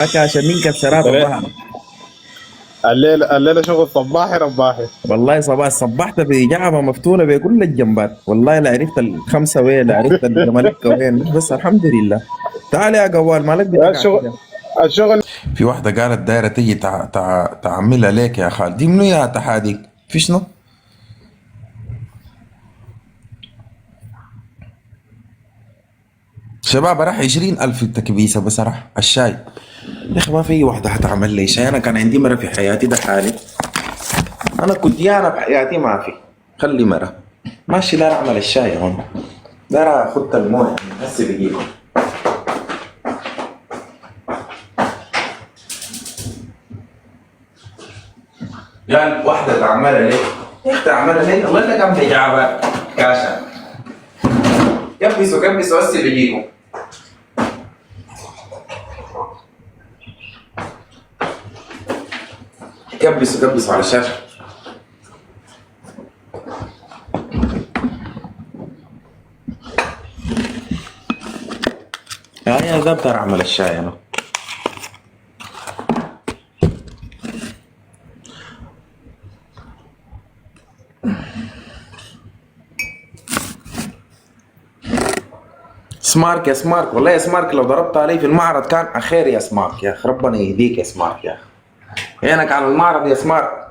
عشان ننكب شراب الليلة الظهر. الليلة شغل صباحي رباحي. والله صباح صبحت بجعبة مفتونة بكل الجنبات، والله لا عرفت الخمسة وين، لا عرفت الجمالكة وين، بس الحمد لله. تعال يا قوال، مالك يا بتقع الشغل كده؟ الشغل في واحدة قالت دايرة تيجي تعملها ليك يا خال، دي منو يا تحاديك في شنو؟ شباب راح 20,000 التكبيسة بس راح الشاي. يا أخي ما في واحدة حتعمل لي شاي، أنا كان عندي مرة في حياتي ده حالي. أنا كنت يانا بحياتي ما في. خلي مرة ماشي، لا أعمل الشاي هون، لا أخذت المويه هسه بجيبه. قال واحدة تعملها ليه؟ هيك تعملها ليه؟ الله لك عم تجعبها كاشا. كبسوا هسه بجيبه. كبسوا على الشاشة. يا ذا بقدر أعمل الشاي أنا. سمارك يا سمارك، والله يا سمارك لو ضربت علي في المعرض كان أخير يا سمارك، يا أخي ربنا يهديك يا سمارك يا أخي. عينك على المعرض يا سمارك.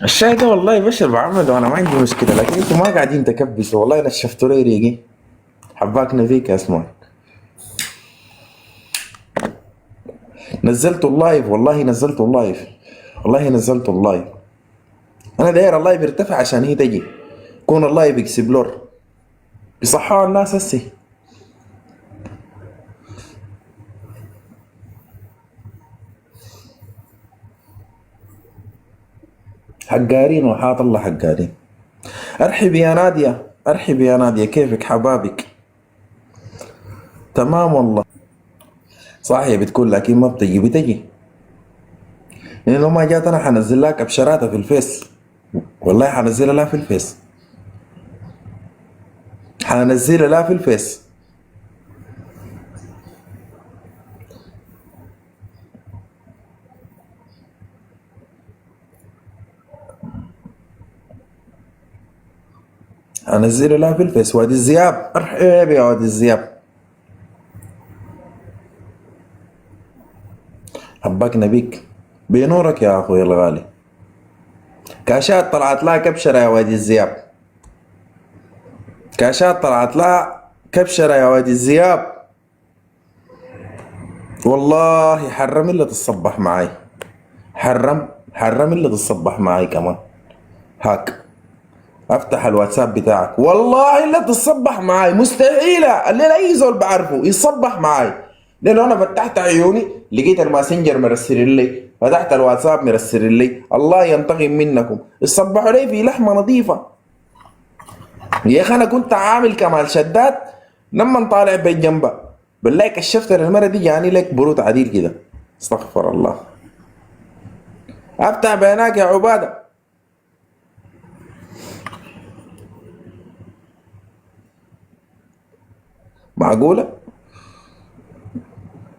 الشاي ده والله بشر بعمله وانا ما عندي مشكله، لكن انتوا ما قاعدين تكبسوا، والله نشفتوا لي ريقي. حباكنا فيك يا سمارك. نزلت اللايف، والله نزلت اللايف، والله نزلت اللايف. انا داير اللايف يرتفع عشان هي تجي كون اللايف اكسبلور بيصحوا الناس هسي. حقارين وحاط الله حقارين. ارحبي يا ناديه، ارحبي يا ناديه، كيفك حبابك؟ تمام والله. صحيح بتقول لكن ما بتجي، بتجي. يعني لو ما جات انا حنزل لك ابشراتها في الفيس، والله حنزلها لا في الفيس، حنزلها لا في الفيس. حنزلها لا في الفيس. وادي الزياب، ارحب يا وادي الزياب، حباكنا بيك بنورك يا اخوي الغالي. كاشات طلعت لها كبشرة يا وادي الزياب، كاشات طلعت لها كبشرة يا وادي الزياب. والله حرم اللي تتصبح معاي، حرم اللي تتصبح معاي كمان. هاك افتح الواتساب بتاعك، والله اللي تتصبح معاي مستحيلة اللي اي زول بعرفه يتصبح معاي. لانه انا فتحت عيوني لقيت الماسنجر مرسل لي، فتحت الواتساب مرسل لي، الله ينتقم منكم، يصبحوا لي في لحمة نظيفة. يا اخي انا كنت عامل كمال شداد لما طالع بين جنبه، بالله كشفت المرة دي جاني لك بروت عديل كده. استغفر الله. افتح بيناك يا عبادة. معقولة؟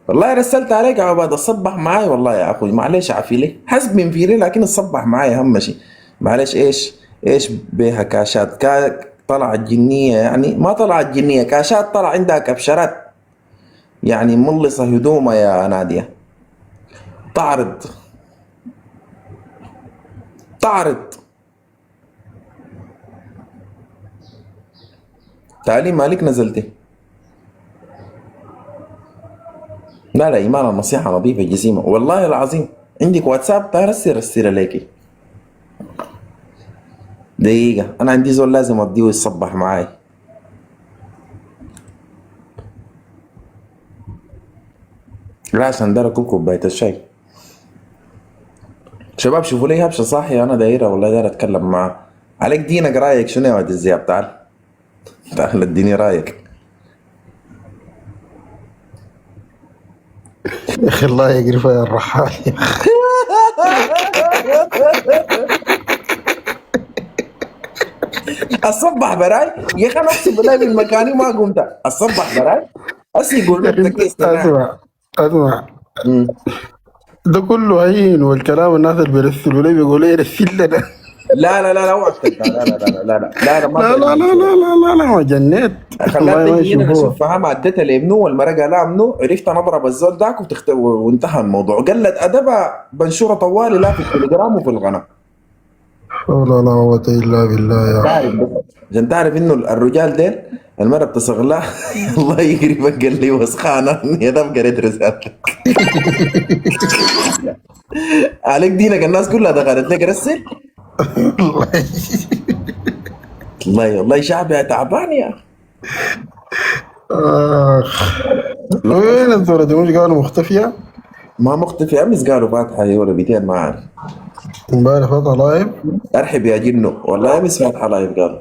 والله رسلت عليك يا عبادة تصبح معاي، والله يا اخوي معلش عفي لي حسب من فيري، لكن تصبح معاي اهم شيء. معلش ايش بيها كاشات طلعت جنية، يعني ما طلعت جنية، كاشات طلع عندها كبشرات يعني ملصة هدومها يا نادية. تعرض تعرض تعالي مالك نزلتي. لا ايمان النصيحة نظيفة جسيمة والله العظيم. عندك واتساب؟ تعال رسل ليكي دقيقة، انا عندي زول لازم اديه يصبح معاي. لا عشان دار اكل كوباية الشاي. شباب شوفوا لي هبشة صاحية انا دايرة، والله داير اتكلم معاه. عليك دينك رايك شنو يا واد الزياب؟ تعال اديني رايك. يا اخي الله يقرفها يا الرحال. الصبح براي يا اخي، انا اقسم بالله من مكاني ما قمت الصبح براي. هسه يقول لك ذكي اصطناعي. اسمع مم. ده كله هين، والكلام الناس اللي بيرسلوا لي بيقولوا لي رسل لنا. لا لا لا لا اوعى تصدق. لا لا لا لا لا لا لا ما لا لا لا بيعمل كده. لا لا لا لا ما جنيت. خلاها والله ما تجي هنا يشوفوها. نشوفها ما اديتها لابنه والمرة قالها منه، عرفت انا اضرب الزول ذاك وانتهى الموضوع. قلت ادبها بنشوره طوالي لا في التليجرام وفي القناه. ولا لا قوة الا بالله يا تعرف بس عشان تعرف انه الرجال ديل المرة بتصغ لها الله يقربك قال لي وسخانه يا دام قريت رسالتك عليك دينك الناس كلها دخلت لك رسل. والله والله شعبي تعبان يا اخي. اخ. وين الزولة دي؟ مش قالوا مختفية؟ ما مختفي امس قالوا فاتحه هي ولا 200 ما عارف. امبارح فتحة لايف. ارحب يا جنو والله امس فاتحه لايف قالوا.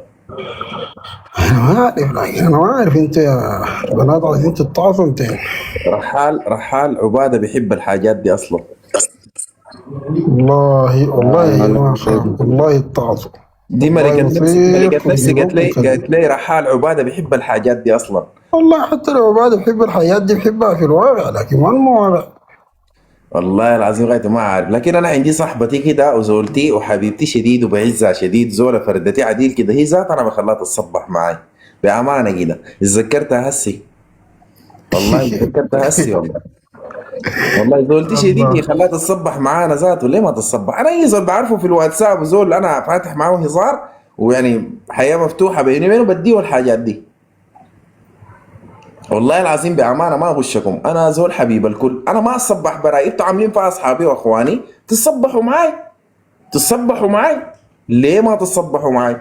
انا ما اعرف، لكن انا ما اعرف انت يا بنات عايزين تتعصوا انتين. رحال عباده بيحب الحاجات دي اصلا. والله والله ما خاف، والله اتعظوا. دي والله ملكة نفسي يصير قالت لي ويجيبوكم قالت لي رحال عباده بيحب الحاجات دي اصلا. والله حتى لو بعد بحب الحياة دي بحبها في الواقع، لكن ما المواقع. والله العظيم غاية ما عارف. لكن انا عندي صاحبتي كده وزولتي وحبيبتي شديد وبعزها شديد، زوله فردتي عديل كده، هي ذات انا بخليها تتصبح معي بامانه كده. اتذكرتها هسي والله اتذكرتها هسي والله. والله زولتي شديد هي خلاها تتصبح معانا ذاته. ليه ما تتصبح؟ انا اي زول بعرفه في الواتساب وزول انا فاتح معاه هزار ويعني حياه مفتوحه بيني وبينه بديه الحاجات دي. والله العظيم بامانه ما اغشكم، انا زول حبيب الكل، انا ما اصبح براي. انتوا عاملين فيها اصحابي واخواني تصبحوا معي، تصبحوا معي. ليه ما تصبحوا معي؟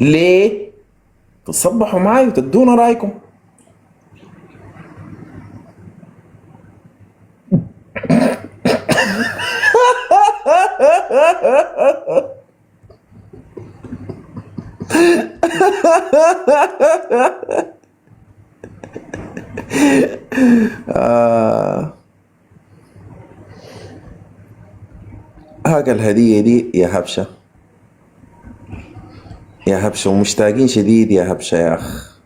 ليه؟ تصبحوا معي وتدونا رايكم. هاك الهدية دي يا هبشة، يا هبشة ومشتاقين شديد يا هبشة يا أخ.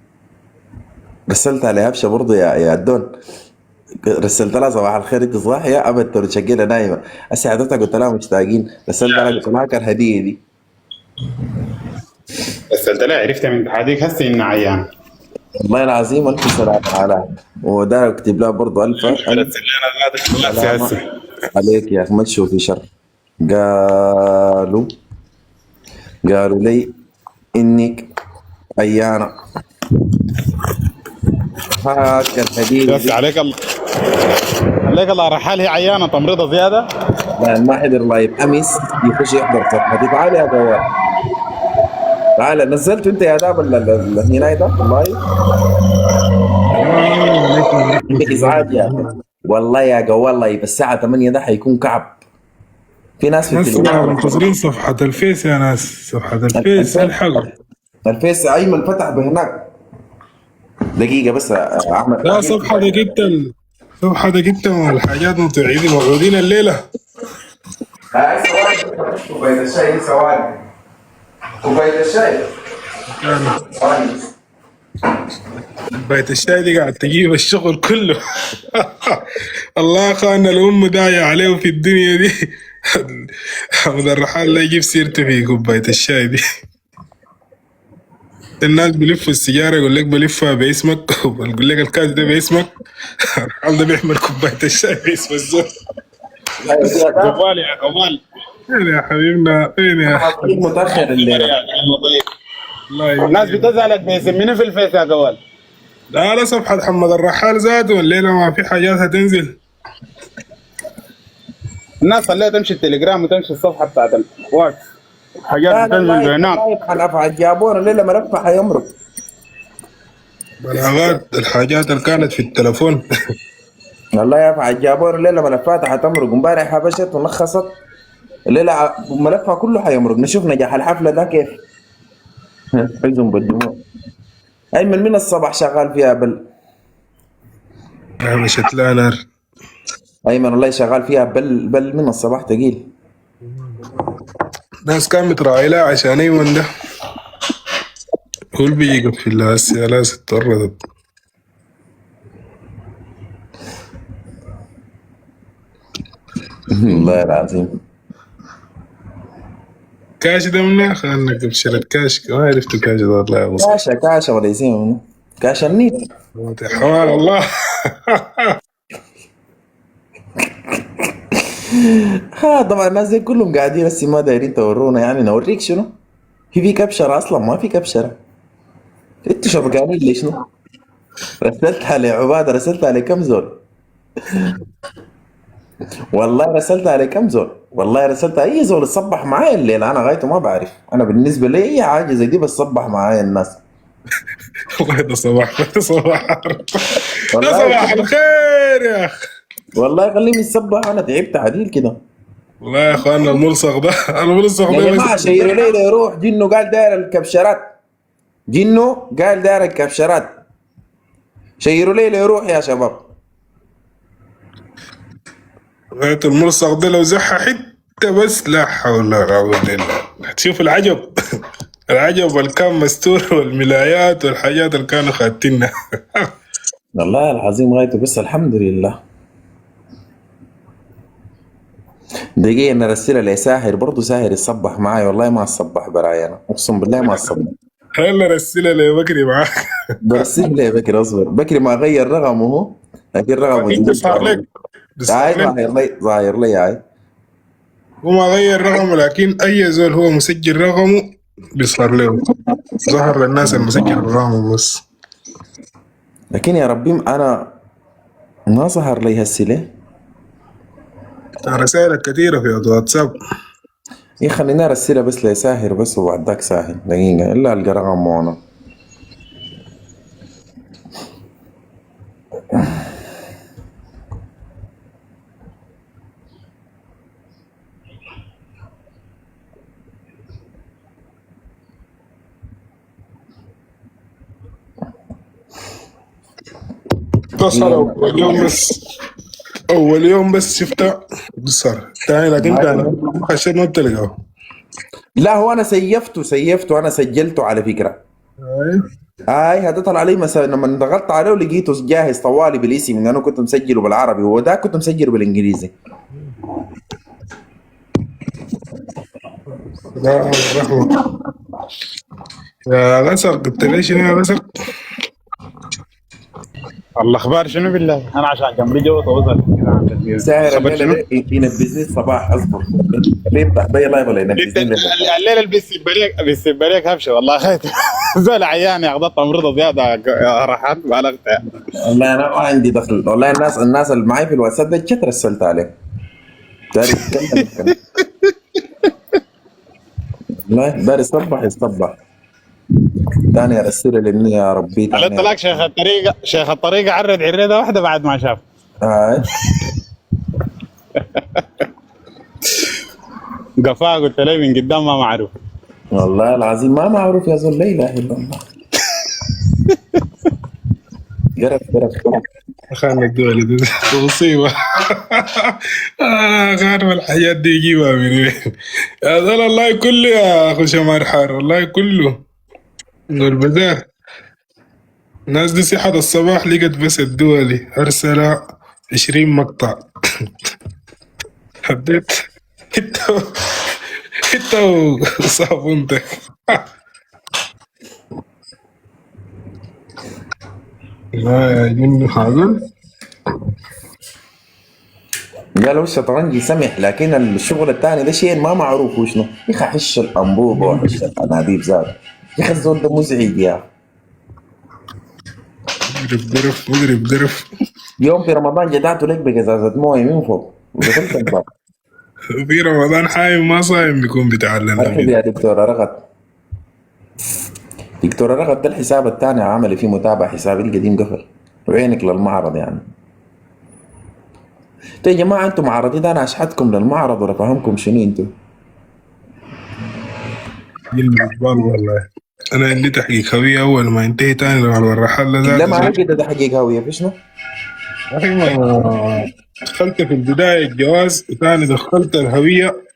رسلت على هبشة برضو يا عدون، رسلت لها صباح الخير انت صاحية ابد ترشقينا نايمة. هسه حضرتك قلت لها مشتاقين، رسلت لها قلت لها هاك الهدية دي. رسلت لها عرفت من تحديك هسه إن عيان. والله العظيم ألف سلام على وده اكتب لها برضو ألف رسل لنا ذاتك سلام هسه. عليك يا أخي ما تشوفي شر. قالوا لي إنك عيانة. هاك الهدية بس دي. عليك الله، عليك الله. رحال هي عيانة تمريضة زيادة. لا ما حضر لايف امس يخش يحضر صفحتي. تعال يا جوال تعال. نزلت انت يا داب هنا ده اللايف عندك ازعاج يا اخي. والله يا جوال لايف الساعة 8 ده حيكون كعب. في ناس في ناس التليفون منتظرين صفحة الفيس يا ناس، صفحة الفيس الحقوا. الفيس ايمن فتح بهناك. دقيقة بس اعمل لا صفحة جدا، صفحة جدا والحاجات متوعدين موعودين الليلة. هاي ثواني كوباية الشاي، ثواني كوباية الشاي ثواني. بيت الشاي دي قاعد تجيب الشغل كله. الله خان الأم داية عليه في الدنيا دي. حمد الرحال لا يجيب سيرته في كوباية الشاي دي. الناس بيلفوا السيجارة يقول لك بلفها باسمك، ويقول لك الكاس ده باسمك. الرحال ده بيحمل كوباية الشاي باسم الزول. جوال يا جوال. فين يا حبيبنا فين يا متأخر الليلة. الله الناس بتزعلك بيسميني في الفيس يا جوال. لا صفحة محمد الرحال ذاته الليلة ما في حاجات هتنزل. الناس خليها تمشي التليجرام وتمشي الصفحة بتاعت الواتس. حاجات بتنزل بينات. حنفعل جابونا الليلة ملفة حيمرق. بلاغات الحاجات اللي كانت في التلفون. والله يفعل جابونا الليلة ملفات حتمرق. امبارح حبشت ولخصت الليلة ملفها كله حيمرق. نشوف نجاح الحفلة ده كيف. حزن بالدموع. أيمن من الصباح شغال فيها مشت لا نار. أيمن والله شغال فيها بل من الصباح تقيل. ناس كانت متراعيلها عشان أيمن ده كل بيجي في الله هسه لا ستورطت. والله العظيم. كاش ده منين خلنا قبشرة كاش ما عرفت كاش ده والله يا مصر. كاشا ولا يسمى كاشا النيت. حوار الله. ها طبعا الناس دي كلهم قاعدين هسه ما دايرين تورونا، يعني نوريك شنو؟ في كبشرة اصلا؟ ما في كبشرة. انتوا شفقانين ليه شنو؟ رسلتها لعبادة، رسلتها لكم زول؟ والله رسلتها على كم زول، والله رسلتها اي زول يصبح معايا الليل، انا غايته ما بعرف، انا بالنسبه لي اي حاجه زي دي بتصبح معايا الناس. والله ده صباح ده صباح ده والله صباح الخير يا اخي. والله خليهم يتصبحوا، انا تعبت عديل كده. والله يا اخوانا الملصق ده الملصق يا ده جماعه شيروا لي يروح، جنو قال داير الكبشرات، جنو قال داير الكبشرات، شيروا لي يروح يا شباب. غاية الملصق ده لو زحها حتة بس لا حول ولا قوة الا بالله. هتشوف العجب. العجب اللي كان مستور والملايات والحاجات اللي كانوا خاتينها. والله العظيم غايته بس الحمد لله. دقيقة نرسلها لساهر برضه، ساهر يصبح معاي، والله ما اصبح براي انا، اقسم بالله ما اصبح. هلا رسلها لبكري معاك. برسل لي بكري، اصبر بكري ما غير رقمه هو، لكن رقمه انت صار لك هاي صار لك ظاهر لي هاي. هو ما غير رقمه، لكن اي زول هو مسجل رقمه بيصهر له، ظهر للناس المسجل رقمه بس. لكن يا ربي انا ما ظهر لي هسه ليه؟ رسائل كثيرة في الواتساب. إيه خليني ارسلها بس لساهر بس، وبعد ذاك ساهر دقيقة الا القى رقمه انا. اتصل اول يوم بس، اول يوم بس شفتها اتصل تاني، لكن كان خشيت ما بتلقاه. لا هو انا سيفته انا سجلته على فكرة. هاي هتطلع علي مثلا لما ضغطت عليه ولقيته جاهز طوالي بالاسم، ان انا كنت مسجله بالعربي، وهو ده كنت مسجله بالانجليزي. لا رحمة يا غسر، قلت لي شنو يا غسر؟ الاخبار شنو بالله؟ انا عشان جنبي جو توصل ساهر خبر الليله شنو؟ دي ينبذني الصباح، اصبر ليه يفتح بي لايف ولا ينبذني الليله؟ الليله اللي بيسيب عليك هبشه والله خير. زول عيان يا غضت امرضه زياده يا رحات بالغت. والله انا ما عندي دخل، والله الناس اللي معي في الواتساب ده جت رسلت عليه. داري يتكلم والله داري يصبح تاني ارسل لي يا ربي على تاني. الطلاق شيخ الطريقه عرض عريضه واحده بعد ما شاف. هاي قفاه قلت له من قدام ما معروف. والله العظيم ما معروف يا زول، لا اله الا الله. قرف خلنا الدول دي مصيبة. خارب الحاجات دي يجيبها من وين؟ يا زول الله كله يا اخو شمار حار، والله كله البزار. الناس دي صحة الصباح لقت بس الدولي أرسل 20 مقطع. حديت انت وصابونتك. لا يا جن حاضر. قالوا الشطرنج سمح، لكن الشغل الثاني ده شيء ما معروف وشنو. يا اخي حش الانبوبه وحش الانابيب زاد، يا اخي الزول ده مزعج يا مدرب قرف. يوم في رمضان جدعته لك بقزازة مويه من فوق ودخلت الباب. في رمضان حايم ما صايم بيكون بتعلم. ارحب يا دكتورة رغد. دكتورة رغد ده الحساب الثاني عملي فيه متابعة، حسابي القديم قفل وعينك للمعرض يعني. يا جماعة انتم معرضين ده، انا اشحتكم للمعرض ولا فهمكم شنو انتم؟ والله انا عندي تحقيق هوية اول ما انتهي تاني على الرحل لا ما عندي ده حقيقة هوية في شنو؟ دخلت في البداية الجواز، وثاني دخلت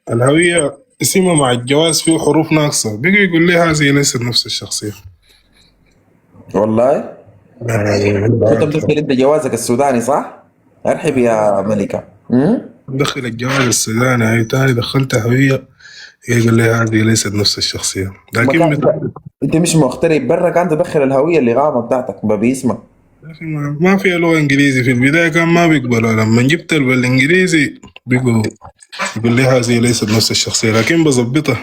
الهوية اسمها مع الجواز فيه حروف ناقصة، بقي يقول لي هذه ليست نفس الشخصية. والله؟ انت بتسأل انت جوازك السوداني صح؟ ارحب يا ملكة. دخل الجواز السوداني هاي تاني دخلتها هوية، هي قال لي هذه ليست نفس الشخصية، لكن مكان انت مش مغترب برا، كان تدخل الهويه اللغامه بتاعتك باسمك. لكن ما فيها لغة إنجليزي في البداية، كان ما بيقبلوا، لما جبت بالإنجليزي بيقوا يقول لي هذه ليست نفس الشخصية، لكن بظبطها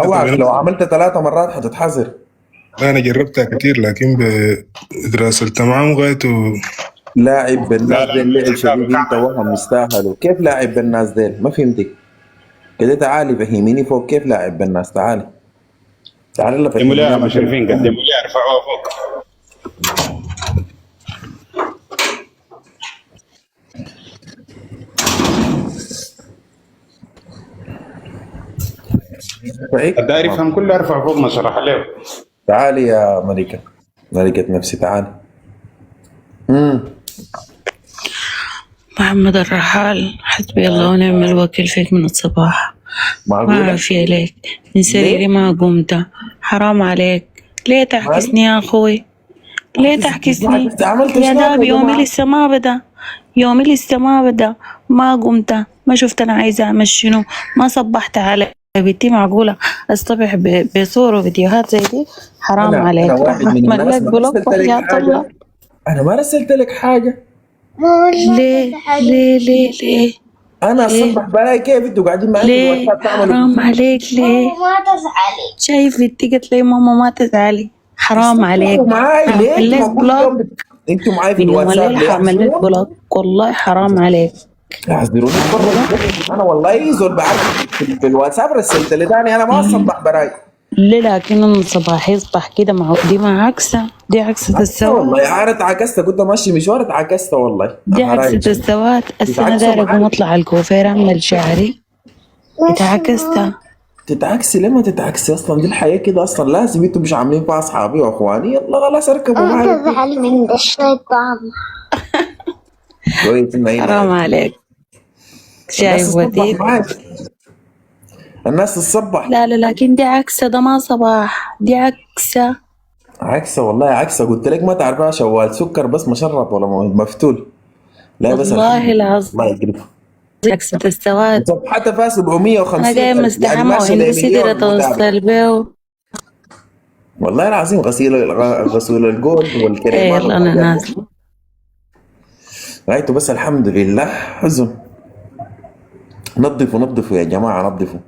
اوعى لو بنفسي. عملت 3 مرات حتتحذر. أنا جربتها كتير لكن بدراسة التمعن غايته. لاعب بالناس لا لا، ديل لعب كتاب شديد، انت وهم يستاهلوا. كيف لاعب بالناس ديل؟ ما فهمتك كده. تعالي فهميني فوق كيف لاعب بالناس. تعالي تعالي لا قدموا لي يا فهميني. مشرفين، قدموا لي ارفعوها فوق. الداير يفهم كله ارفع فوق ما شرح له. تعالي يا ملكة، ملكة نفسي تعالي. محمد الرحال، حسبي الله ونعم الوكيل فيك من الصباح. ما معقولة؟ أعرف يا ليك من سريري ما قمت. حرام عليك، ليه تحكسني يا أخوي؟ ليه تحكسني؟ عملت يا شنو داب يا يومي جماعة؟ لسه ما بدأ، يومي لسه ما بدأ، ما قمت، ما شفت أنا عايزة أعمل شنو، ما صبحت على بنتي. معقولة أصطبح بصور وفيديوهات زي دي؟ حرام أنا عليك. واحد من أحمد الناس لك ما بلوك رسلت لك وحياة الله. حاجة. أنا ما رسلت لك حاجة. ليه ليه ليه ليه أنا ليه أصبح بلاقي كيف أنتوا قاعدين معي في ليه؟ الواتساب تعملوا حرام عليك. ليه؟ شايف بنتي قالت لي ماما ما تزعلي. حرام عليك. تستمتعوا معاي ليه؟ هعمل لك أنتوا كل بلوك يوم أنتوا معاي في من يوم الواتساب الليل، ليه؟ حعمل لك بلوك والله. حرام عليك. احذروني برا. أنا والله زول بعرف في الواتساب رسلت لي تاني. أنا ما أصبح براي. ليه؟ لكن الصباح يصبح كده مع دي، ما عكسة، دي عكسة السواد. والله أنا اتعكست، كنت ماشي مشوار اتعكست والله. دي عكسة السواد. السنة يتعكسوا داير اقوم معاي. اطلع الكوفير اعمل شعري، اتعكستها. تتعكسي ليه؟ ما تتعكسي اصلا، دي الحياه كده اصلا. لازم انتوا مش عاملين فيها اصحابي واخواني. يلا خلاص اركبوا معايا. تزعل من الشيطان. كويس ان حرام عليك. الناس شايف تصبح وديك؟ معاك. الناس تصبح. لا لا، لكن دي عكسة، ده ما صباح، دي عكسة. عكسه والله عكسه. قلت لك ما تعرفها شوال سكر بس مشرب ولا مفتول. لا بس والله العظيم الله يقرفه. عكسة السواد. صفحتها فيها 750 أنا جاي مستحمى ماشية وعندي لمليون سدرة متابع. توصل بيه. والله العظيم غسول الجود إيه والكريمات يلا أنا والحاجات دي. نازلة. رايته بس الحمد لله. حزن. نظفوا يا جماعه، نظفوا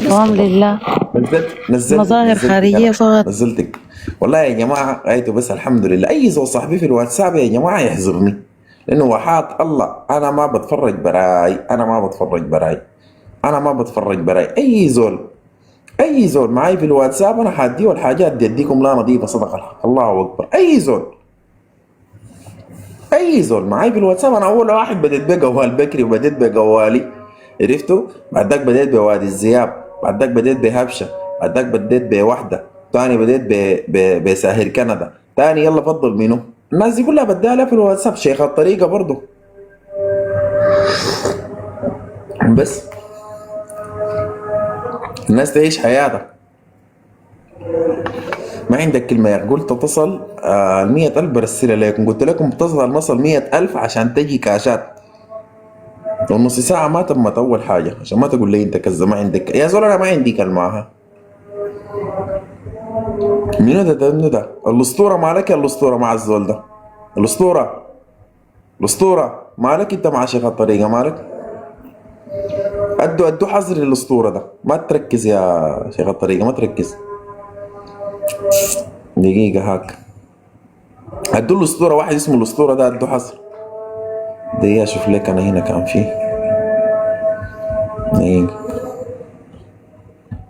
دوام لله. نزلت مظاهر خارجية فقط. نزلتك والله يا جماعه. رايته بس الحمد لله. اي زول صاحبي في الواتساب يا جماعه يحذرني، لانه وحات الله انا ما بتفرج براي. انا ما بتفرج براي. اي زول معي في الواتساب انا حاديه الحاجات دي اديكم لا نظيفه صدق الله اكبر. اي زول معي في الواتساب. انا اول واحد بديت بجوال بكري وبديت بجوالي، عرفتوا؟ بعد ذاك بديت بوادي الزياب، بعد ذاك بديت بهبشه، بعد ذاك بديت بوحده، ثاني بديت بساهر كندا، ثاني يلا فضل منو؟ الناس دي كلها بديها لها في الواتساب. شيخ الطريقه برضه. بس الناس تعيش حياتها. ما عندك كلمة يا قلت تصل 100,000 برسلها لكم. قلت لكم تصل نصل 100,000 عشان تجي كاشات. ونص ساعة ما تمت أول حاجة عشان ما تقول لي أنت كذا ما عندك. يا زول أنا ما عندي كلمة. منو ده؟ الأسطورة مالك. الأسطورة مع الزول ده. الأسطورة مالك أنت مع شيخ الطريقة مالك. أدوا حظر للأسطورة ده. ما تركز يا شيخ الطريقة، ما تركز. دقيقة هاك. أدوا الأسطورة واحد اسمه الأسطورة ده أدوا حظر. دقيقة أشوف لك أنا هنا كان فيه.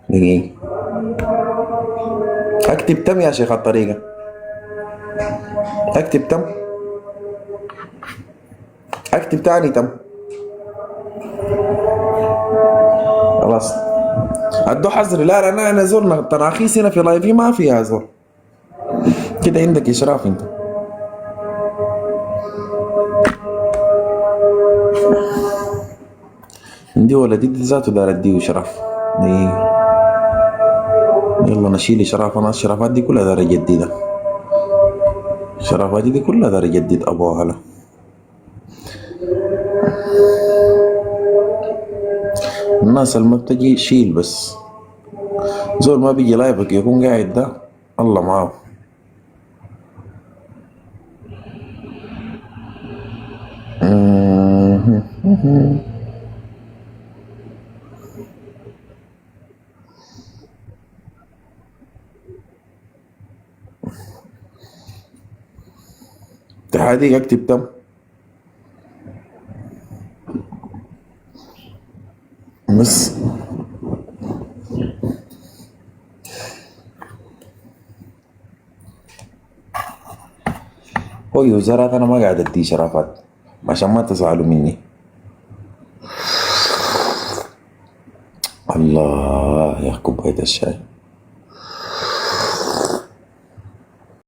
دقيقة أكتب تم يا شيخ الطريقة. أكتب تم. أكتب تاني تم. خلاص أدوا حظر. لا أنا زورنا تراخيص هنا في لايفي ما فيها زور كده. عندك إشراف أنت. عندي ولدي ذاته دار أديه إشراف. يلا نشيل إشراف. أنا الشرافات دي كلها دار أجددها. الشرافات دي كلها دار أجدد أبوها له. الناس اللي ما بتجي شيل بس. زول ما بيجي لايفك يكون قاعد ده الله معاه. تحديك اكتب تم. بس هو يوزرات انا ما قاعد ادي شرافات عشان ما تزعلوا مني. الله يا كوباية الشاي.